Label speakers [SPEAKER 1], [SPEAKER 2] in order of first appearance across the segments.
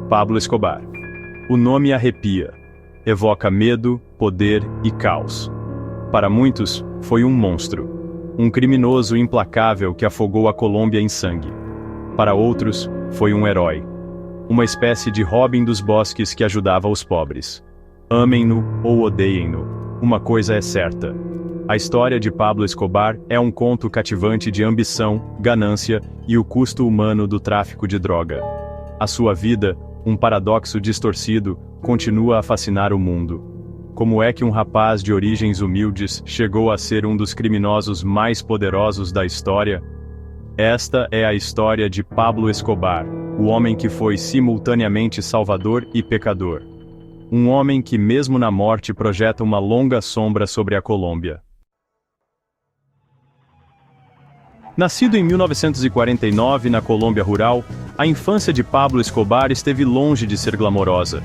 [SPEAKER 1] Pablo Escobar. O nome arrepia. Evoca medo, poder e caos. Para muitos, foi um monstro. Um criminoso implacável que afogou a Colômbia em sangue. Para outros, foi um herói. Uma espécie de Robin dos bosques que ajudava os pobres. Amem-no ou odeiem-no, uma coisa é certa. A história de Pablo Escobar é um conto cativante de ambição, ganância e o custo humano do tráfico de droga. A sua vida, um paradoxo distorcido, continua a fascinar o mundo. Como é que um rapaz de origens humildes chegou a ser um dos criminosos mais poderosos da história? Esta é a história de Pablo Escobar, o homem que foi simultaneamente salvador e pecador. Um homem que mesmo na morte projeta uma longa sombra sobre a Colômbia. Nascido em 1949 na Colômbia rural, a infância de Pablo Escobar esteve longe de ser glamourosa.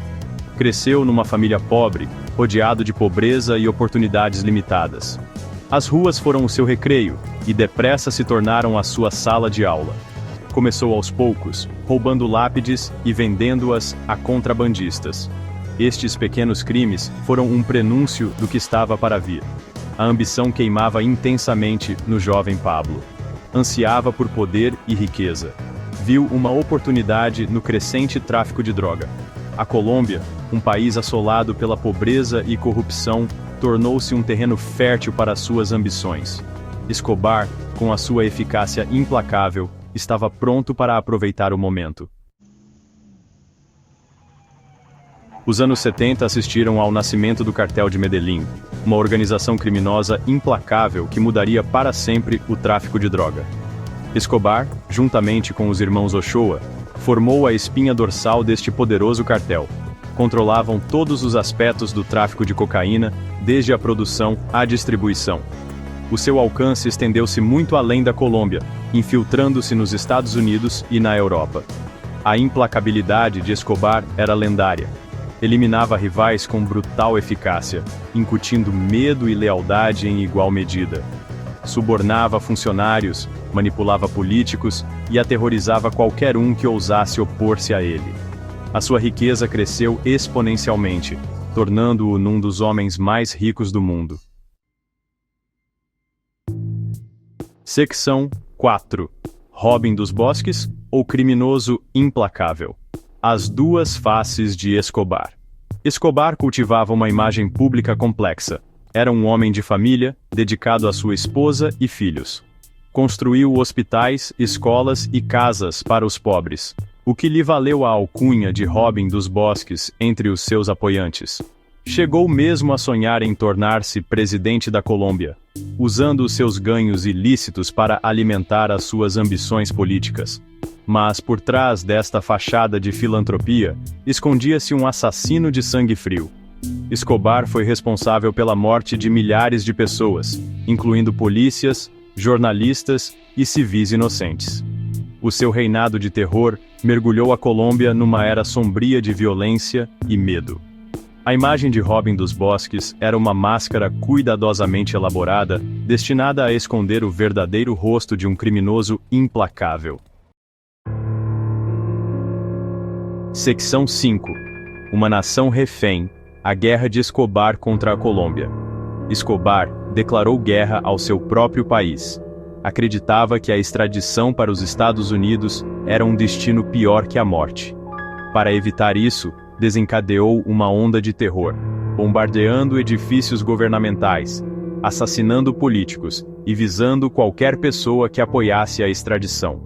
[SPEAKER 1] Cresceu numa família pobre, rodeado de pobreza e oportunidades limitadas. As ruas foram o seu recreio, e depressa se tornaram a sua sala de aula. Começou aos poucos, roubando lápides e vendendo-as a contrabandistas. Estes pequenos crimes foram um prenúncio do que estava para vir. A ambição queimava intensamente no jovem Pablo. Ansiava por poder e riqueza. Viu uma oportunidade no crescente tráfico de droga. A Colômbia, um país assolado pela pobreza e corrupção, tornou-se um terreno fértil para suas ambições. Escobar, com a sua eficácia implacável, estava pronto para aproveitar o momento. Os anos 70 assistiram ao nascimento do Cartel de Medellín, uma organização criminosa implacável que mudaria para sempre o tráfico de droga. Escobar, juntamente com os irmãos Ochoa, formou a espinha dorsal deste poderoso cartel. Controlavam todos os aspectos do tráfico de cocaína, desde a produção à distribuição. O seu alcance estendeu-se muito além da Colômbia, infiltrando-se nos Estados Unidos e na Europa. A implacabilidade de Escobar era lendária. Eliminava rivais com brutal eficácia, incutindo medo e lealdade em igual medida. Subornava funcionários, manipulava políticos e aterrorizava qualquer um que ousasse opor-se a ele. A sua riqueza cresceu exponencialmente, tornando-o num dos homens mais ricos do mundo. Secção 4. Robin dos bosques ou criminoso implacável? As duas faces de Escobar. Escobar cultivava uma imagem pública complexa. Era um homem de família, dedicado à sua esposa e filhos. Construiu hospitais, escolas e casas para os pobres, o que lhe valeu a alcunha de Robin dos bosques entre os seus apoiantes. Chegou mesmo a sonhar em tornar-se presidente da Colômbia, usando os seus ganhos ilícitos para alimentar as suas ambições políticas. Mas por trás desta fachada de filantropia, escondia-se um assassino de sangue frio. Escobar foi responsável pela morte de milhares de pessoas, incluindo polícias, jornalistas e civis inocentes. O seu reinado de terror mergulhou a Colômbia numa era sombria de violência e medo. A imagem de Robin dos Bosques era uma máscara cuidadosamente elaborada, destinada a esconder o verdadeiro rosto de um criminoso implacável. Secção 5. Uma nação refém. A guerra de Escobar contra a Colômbia. Escobar declarou guerra ao seu próprio país. Acreditava que a extradição para os Estados Unidos era um destino pior que a morte. Para evitar isso, desencadeou uma onda de terror, bombardeando edifícios governamentais, assassinando políticos e visando qualquer pessoa que apoiasse a extradição.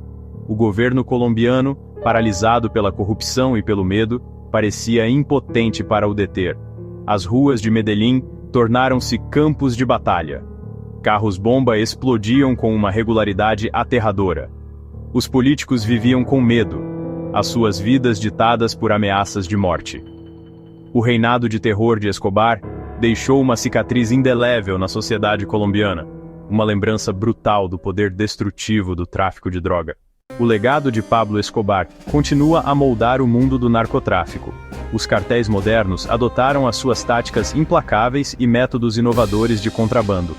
[SPEAKER 1] O governo colombiano, paralisado pela corrupção e pelo medo, parecia impotente para o deter. As ruas de Medellín tornaram-se campos de batalha. Carros-bomba explodiam com uma regularidade aterradora. Os políticos viviam com medo, as suas vidas ditadas por ameaças de morte. O reinado de terror de Escobar deixou uma cicatriz indelével na sociedade colombiana, uma lembrança brutal do poder destrutivo do tráfico de droga. O legado de Pablo Escobar continua a moldar o mundo do narcotráfico. Os cartéis modernos adotaram as suas táticas implacáveis e métodos inovadores de contrabando.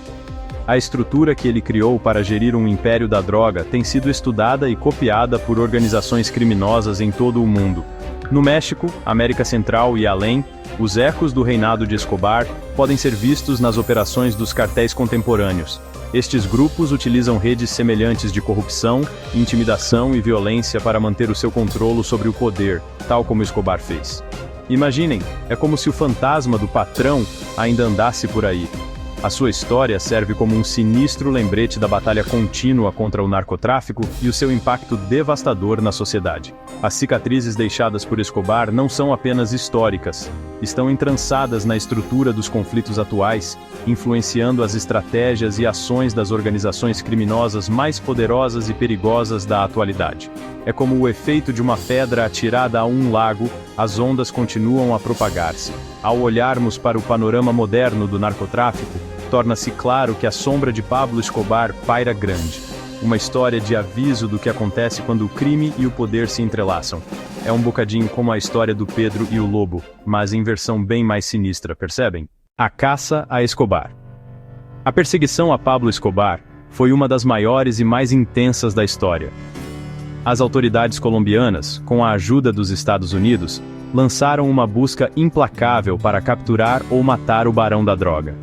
[SPEAKER 1] A estrutura que ele criou para gerir um império da droga tem sido estudada e copiada por organizações criminosas em todo o mundo. No México, América Central e além, os ecos do reinado de Escobar podem ser vistos nas operações dos cartéis contemporâneos. Estes grupos utilizam redes semelhantes de corrupção, intimidação e violência para manter o seu controle sobre o poder, tal como Escobar fez. Imaginem, é como se o fantasma do patrão ainda andasse por aí. A sua história serve como um sinistro lembrete da batalha contínua contra o narcotráfico e o seu impacto devastador na sociedade. As cicatrizes deixadas por Escobar não são apenas históricas, estão entrançadas na estrutura dos conflitos atuais, influenciando as estratégias e ações das organizações criminosas mais poderosas e perigosas da atualidade. É como o efeito de uma pedra atirada a um lago, as ondas continuam a propagar-se. Ao olharmos para o panorama moderno do narcotráfico, torna-se claro que a sombra de Pablo Escobar paira grande. Uma história de aviso do que acontece quando o crime e o poder se entrelaçam. É um bocadinho como a história do Pedro e o Lobo, mas em versão bem mais sinistra, percebem? A caça a Escobar. A perseguição a Pablo Escobar foi uma das maiores e mais intensas da história. As autoridades colombianas, com a ajuda dos Estados Unidos, lançaram uma busca implacável para capturar ou matar o barão da droga.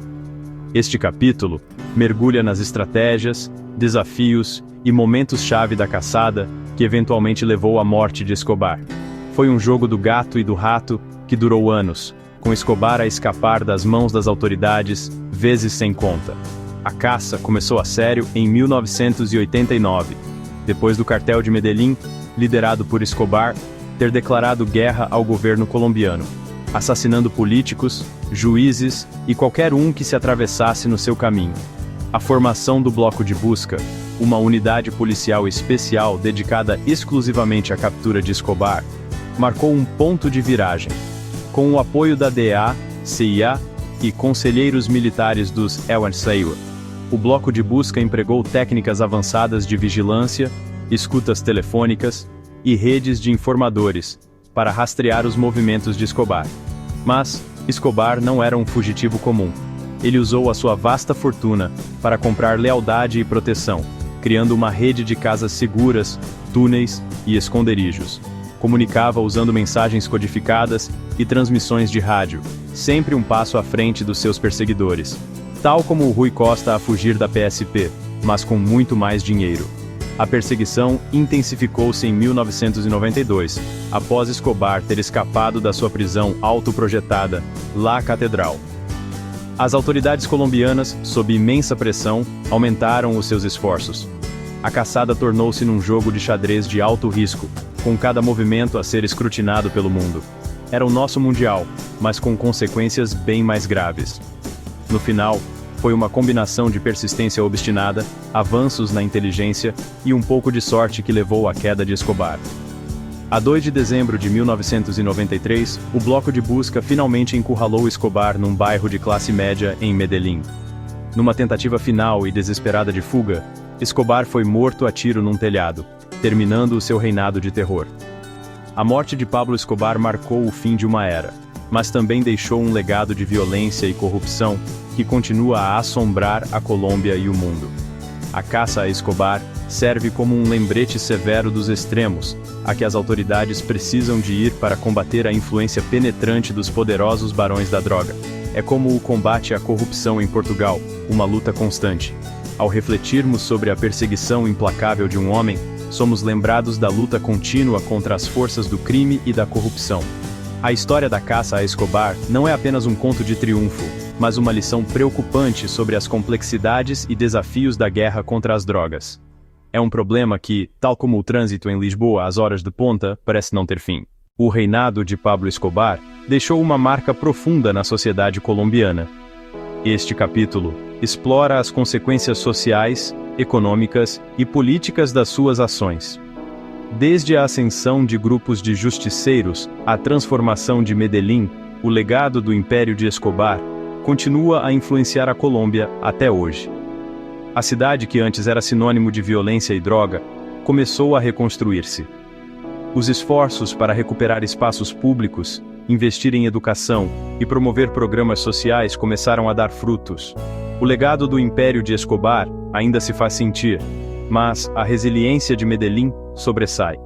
[SPEAKER 1] Este capítulo mergulha nas estratégias, desafios e momentos-chave da caçada que eventualmente levou à morte de Escobar. Foi um jogo do gato e do rato que durou anos, com Escobar a escapar das mãos das autoridades, vezes sem conta. A caça começou a sério em 1989, depois do cartel de Medellín, liderado por Escobar, ter declarado guerra ao governo colombiano, assassinando políticos, juízes e qualquer um que se atravessasse no seu caminho. A formação do Bloco de Busca, uma unidade policial especial dedicada exclusivamente à captura de Escobar, marcou um ponto de viragem. Com o apoio da DEA, CIA e conselheiros militares dos El-Anseiwa, o Bloco de Busca empregou técnicas avançadas de vigilância, escutas telefônicas e redes de informadores para rastrear os movimentos de Escobar. Mas Escobar não era um fugitivo comum. Ele usou a sua vasta fortuna para comprar lealdade e proteção, criando uma rede de casas seguras, túneis e esconderijos. Comunicava usando mensagens codificadas e transmissões de rádio, sempre um passo à frente dos seus perseguidores. Tal como o Rui Costa a fugir da PSP, mas com muito mais dinheiro. A perseguição intensificou-se em 1992, após Escobar ter escapado da sua prisão autoprojetada, La Catedral. As autoridades colombianas, sob imensa pressão, aumentaram os seus esforços. A caçada tornou-se num jogo de xadrez de alto risco, com cada movimento a ser escrutinado pelo mundo. Era o nosso mundial, mas com consequências bem mais graves. No final, foi uma combinação de persistência obstinada, avanços na inteligência e um pouco de sorte que levou à queda de Escobar. A 2 de dezembro de 1993, o Bloco de Busca finalmente encurralou Escobar num bairro de classe média em Medellín. Numa tentativa final e desesperada de fuga, Escobar foi morto a tiro num telhado, terminando o seu reinado de terror. A morte de Pablo Escobar marcou o fim de uma era, mas também deixou um legado de violência e corrupção que continua a assombrar a Colômbia e o mundo. A caça a Escobar serve como um lembrete severo dos extremos, a que as autoridades precisam de ir para combater a influência penetrante dos poderosos barões da droga. É como o combate à corrupção em Portugal, uma luta constante. Ao refletirmos sobre a perseguição implacável de um homem, somos lembrados da luta contínua contra as forças do crime e da corrupção. A história da caça a Escobar não é apenas um conto de triunfo, mas uma lição preocupante sobre as complexidades e desafios da guerra contra as drogas. É um problema que, tal como o trânsito em Lisboa às horas de ponta, parece não ter fim. O reinado de Pablo Escobar deixou uma marca profunda na sociedade colombiana. Este capítulo explora as consequências sociais, econômicas e políticas das suas ações. Desde a ascensão de grupos de justiceiros à transformação de Medellín, o legado do Império de Escobar continua a influenciar a Colômbia até hoje. A cidade, que antes era sinônimo de violência e droga, começou a reconstruir-se. Os esforços para recuperar espaços públicos, investir em educação e promover programas sociais começaram a dar frutos. O legado do Império de Escobar ainda se faz sentir, mas a resiliência de Medellín sobressai.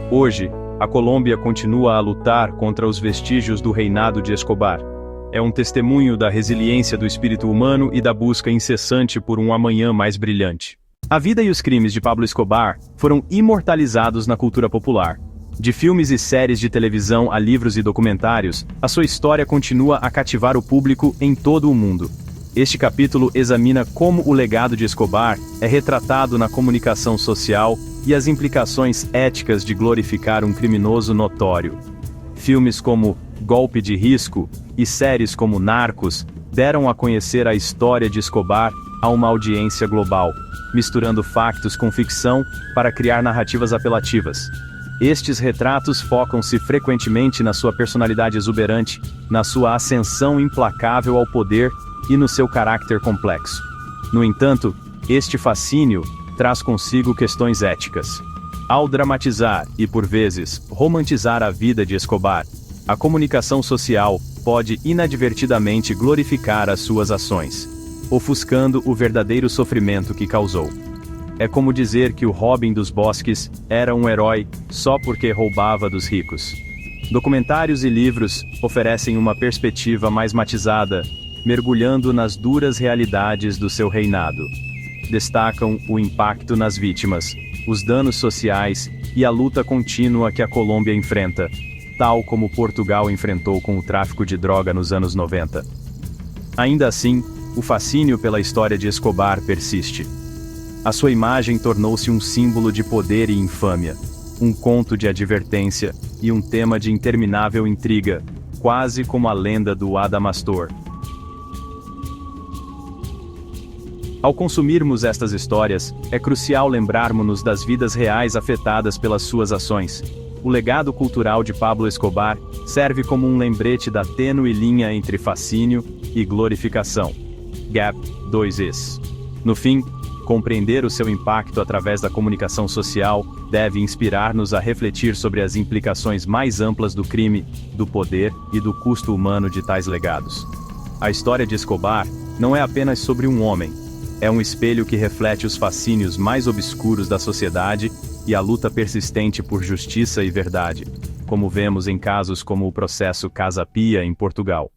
[SPEAKER 1] Hoje, a Colômbia continua a lutar contra os vestígios do reinado de Escobar. É um testemunho da resiliência do espírito humano e da busca incessante por um amanhã mais brilhante. A vida e os crimes de Pablo Escobar foram imortalizados na cultura popular. De filmes e séries de televisão a livros e documentários, a sua história continua a cativar o público em todo o mundo. Este capítulo examina como o legado de Escobar é retratado na comunicação social e as implicações éticas de glorificar um criminoso notório. Filmes como Golpe de Risco e séries como Narcos deram a conhecer a história de Escobar a uma audiência global, misturando factos com ficção para criar narrativas apelativas. Estes retratos focam-se frequentemente na sua personalidade exuberante, na sua ascensão implacável ao poder e no seu caráter complexo. No entanto, este fascínio traz consigo questões éticas. Ao dramatizar e, por vezes, romantizar a vida de Escobar, a comunicação social pode inadvertidamente glorificar as suas ações, ofuscando o verdadeiro sofrimento que causou. É como dizer que o Robin dos Bosques era um herói só porque roubava dos ricos. Documentários e livros oferecem uma perspectiva mais matizada, mergulhando nas duras realidades do seu reinado. Destacam o impacto nas vítimas, os danos sociais e a luta contínua que a Colômbia enfrenta, tal como Portugal enfrentou com o tráfico de droga nos anos 90. Ainda assim, o fascínio pela história de Escobar persiste. A sua imagem tornou-se um símbolo de poder e infâmia, um conto de advertência e um tema de interminável intriga, quase como a lenda do Adamastor. Ao consumirmos estas histórias, é crucial lembrarmos-nos das vidas reais afetadas pelas suas ações. O legado cultural de Pablo Escobar serve como um lembrete da tênue linha entre fascínio e glorificação. Gap 2S. No fim, compreender o seu impacto através da comunicação social deve inspirar-nos a refletir sobre as implicações mais amplas do crime, do poder e do custo humano de tais legados. A história de Escobar não é apenas sobre um homem. É um espelho que reflete os fascínios mais obscuros da sociedade e a luta persistente por justiça e verdade, como vemos em casos como o processo Casa Pia em Portugal.